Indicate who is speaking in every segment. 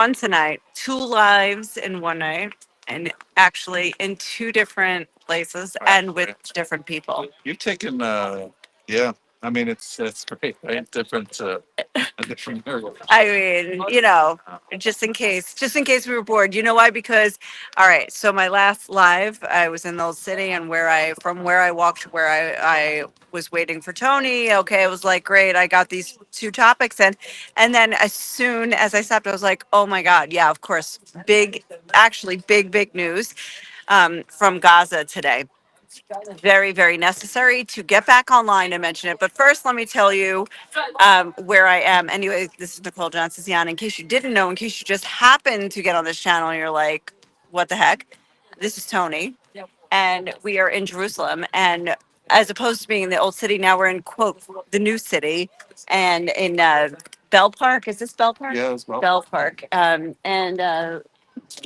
Speaker 1: One tonight, two lives in one night, and actually in two different places and with different people.
Speaker 2: You've taken, yeah. I mean, it's great, right? Different, a different area.
Speaker 1: I mean, just in case we were bored. You know why? Because, all right, so my last live, I was in the old city, and from where I walked to where I was waiting for Tony. Okay, it was like, great, I got these two topics in. And then as soon as I stopped, I was like, oh my God, yeah, of course, actually big news from Gaza today. Very, very necessary to get back online and mention it. But first, let me tell you where I am. Anyway, this is Nicole Johnson. In case you didn't know, in case you just happened to get on this channel and you're like, what the heck? This is Tony. And we are in Jerusalem. And as opposed to being in the old city, now we're in, quote, the new city. And in Bell Park. Is this Bell Park?
Speaker 2: Yeah, as well.
Speaker 1: Bell Park. And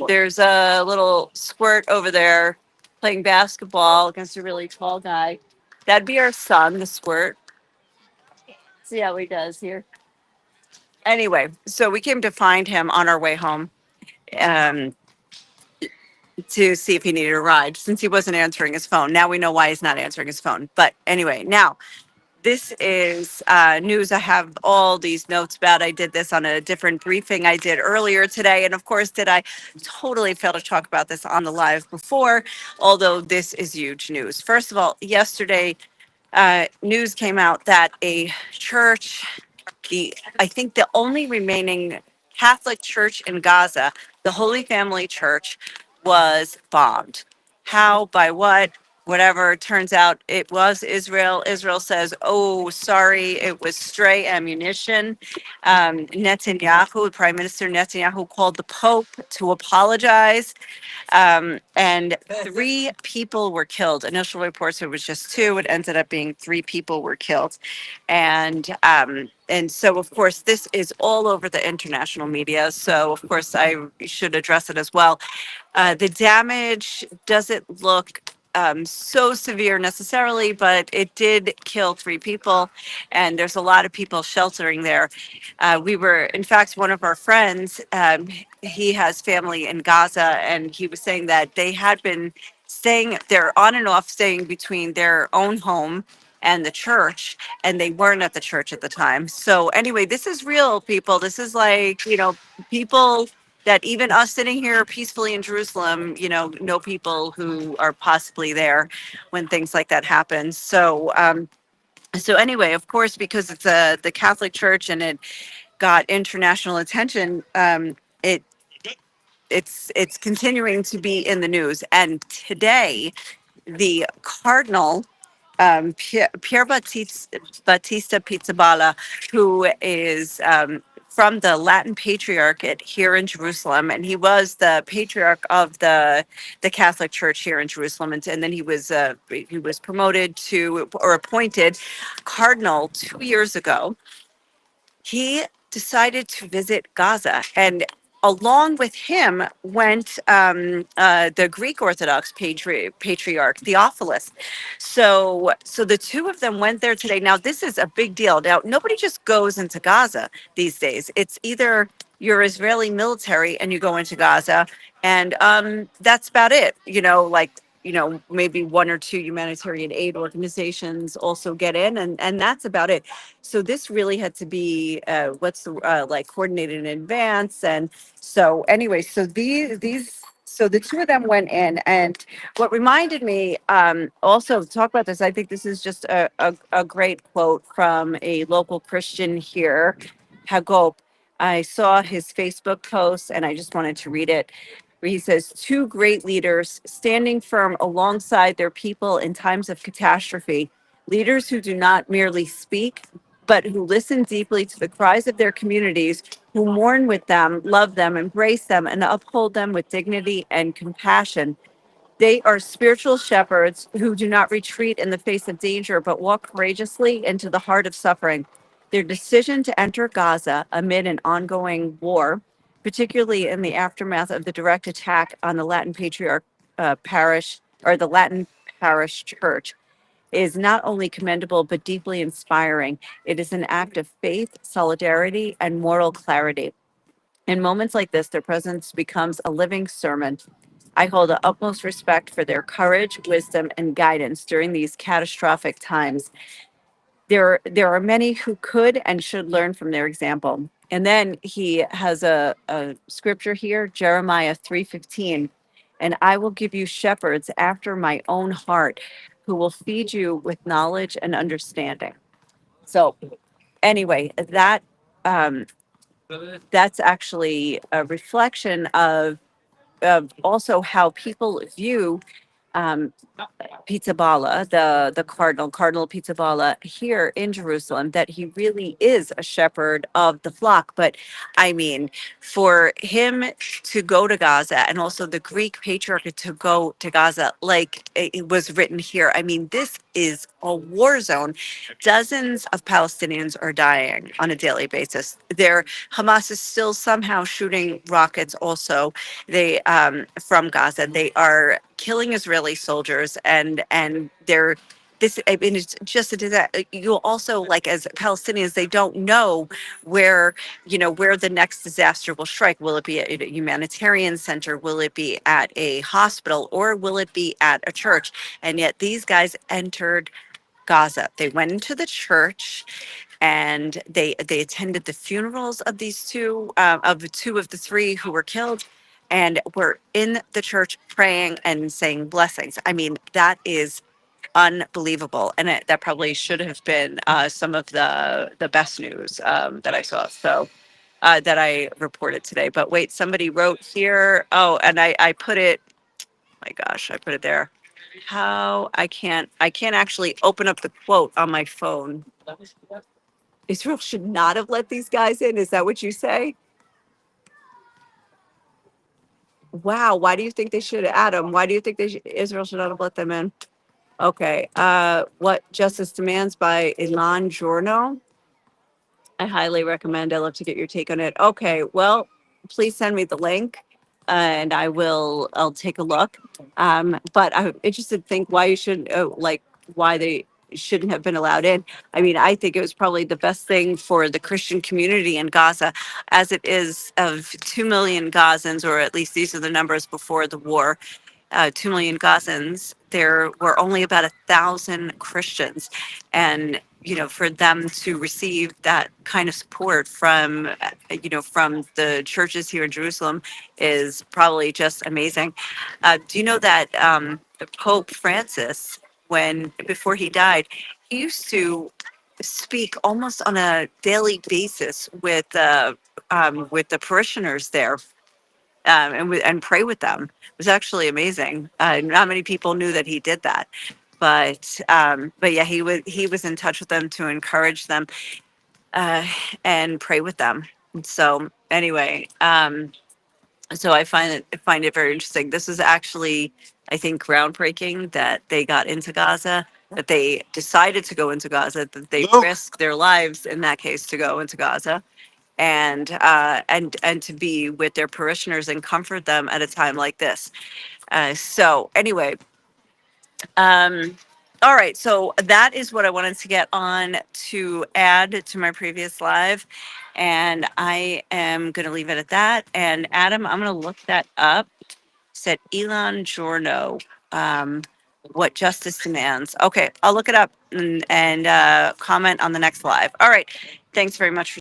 Speaker 1: there's a little squirt over there playing basketball against a really tall guy. That'd be our son, the squirt. See how he does here. Anyway, so we came to find him on our way home um, to see if he needed a ride since he wasn't answering his phone. Now we know why he's not answering his phone. But anyway, now this is news I have all these notes about. I did this on a different briefing I did earlier today. And of course, did I totally fail to talk about this on the live before, although this is huge news. First of all, yesterday, news came out that a church, I think the only remaining Catholic church in Gaza, the Holy Family Church, was bombed. How, by what, whatever. Turns out it was Israel. Israel says, oh, sorry, it was stray ammunition. Netanyahu, Prime Minister Netanyahu, called the Pope to apologize. And three people were killed. Initial reports, it was just two. It ended up being three people were killed. And so, of course, this is all over the international media. So, of course, I should address it as well. The damage doesn't look so severe necessarily, but it did kill three people, and there's a lot of people sheltering there. We were, in fact, one of our friends, he has family in Gaza, and he was saying that they had been staying, they're on and off staying between their own home and the church, and they weren't at the church at the time. So, anyway, this is real, people. This is like, people that even us sitting here peacefully in Jerusalem, know people who are possibly there when things like that happen. So anyway, of course, because it's the Catholic Church and it got international attention, it's continuing to be in the news. And today, the Cardinal Pier Battista Pizzaballa, who is from the Latin Patriarchate here in Jerusalem, and he was the patriarch of the Catholic Church here in Jerusalem, and then he was promoted to or appointed cardinal 2 years ago. He decided to visit Gaza, and along with him went the Greek Orthodox patriarch Theophilus. So the two of them went there today. Now this is a big deal. Now nobody just goes into Gaza these days. It's either you're Israeli military and you go into Gaza, and that's about it. Maybe one or two humanitarian aid organizations also get in, and that's about it. So this really had to be like coordinated in advance. And so anyway, so so the two of them went in, and what reminded me also to talk about this, I think this is just a great quote from a local Christian here, Hagop. I saw his Facebook post and I just wanted to read it, where he says, two great leaders standing firm alongside their people in times of catastrophe, leaders who do not merely speak, but who listen deeply to the cries of their communities, who mourn with them, love them, embrace them, and uphold them with dignity and compassion. They are spiritual shepherds who do not retreat in the face of danger, but walk courageously into the heart of suffering. Their decision to enter Gaza amid an ongoing war, particularly in the aftermath of the direct attack on the Latin Patriarch Parish or the Latin Parish Church, is not only commendable but deeply inspiring. It is an act of faith, solidarity, and moral clarity. In moments like this, their presence becomes a living sermon. I hold the utmost respect for their courage, wisdom, and guidance during these catastrophic times. There are many who could and should learn from their example. And then he has a scripture here, Jeremiah 3:15. And I will give you shepherds after my own heart who will feed you with knowledge and understanding. So anyway, um, that's actually a reflection of also how people view um, Pizzaballa, the Cardinal Pizzaballa here in Jerusalem, that he really is a shepherd of the flock. But I mean, for him to go to Gaza and also the Greek patriarch to go to Gaza, like it was written here, I mean, this is a war zone. Dozens of Palestinians are dying on a daily basis. Hamas is still somehow shooting rockets also from Gaza. They are killing Israeli soldiers, and they're this. I mean, it's just a disaster. You also, like, as Palestinians, they don't know where where the next disaster will strike. Will it be at a humanitarian center? Will it be at a hospital? Or will it be at a church? And yet these guys entered Gaza. They went into the church and they attended the funerals of these two of the three who were killed, and were in the church praying and saying blessings. I mean, that is unbelievable, and that probably should have been some of the best news that I saw. So. That I reported today. But wait, somebody wrote here. Oh, and I put it, my gosh, I put it there. How I can't actually open up the quote on my phone. Israel should not have let these guys in. Is that what you say? Wow. Why do you think they should, Adam? Why do you think Israel should not have let them in? Okay. What Justice Demands by Ilan Jorno. I highly recommend. I love to get your take on it. Okay, well, please send me the link, and I'll take a look. But I'm interested to think why you should like why they shouldn't have been allowed in. I mean, I think it was probably the best thing for the Christian community in Gaza, as it is of 2 million Gazans, or at least these are the numbers before the war. 2 million Gazans, there were only about 1,000 Christians. And, for them to receive that kind of support from the churches here in Jerusalem is probably just amazing. Do you know that Pope Francis, before he died, he used to speak almost on a daily basis with the parishioners there, and pray with them. It was actually amazing. Not many people knew that he did that, but yeah, he was in touch with them to encourage them uh, and pray with them. So anyway, so I find it very interesting. This is actually, I think, groundbreaking that they got into Gaza, that they decided to go into Gaza, that they risked their lives in that case to go into Gaza, and to be with their parishioners and comfort them at a time like this. So anyway, um, all right. So that is what I wanted to get on to add to my previous live, and I am going to leave it at that. And Adam, I'm going to look that up. Said Elon Jorno. Um, what justice demands. Okay, I'll look it up and comment on the next live. All right. Thanks very much for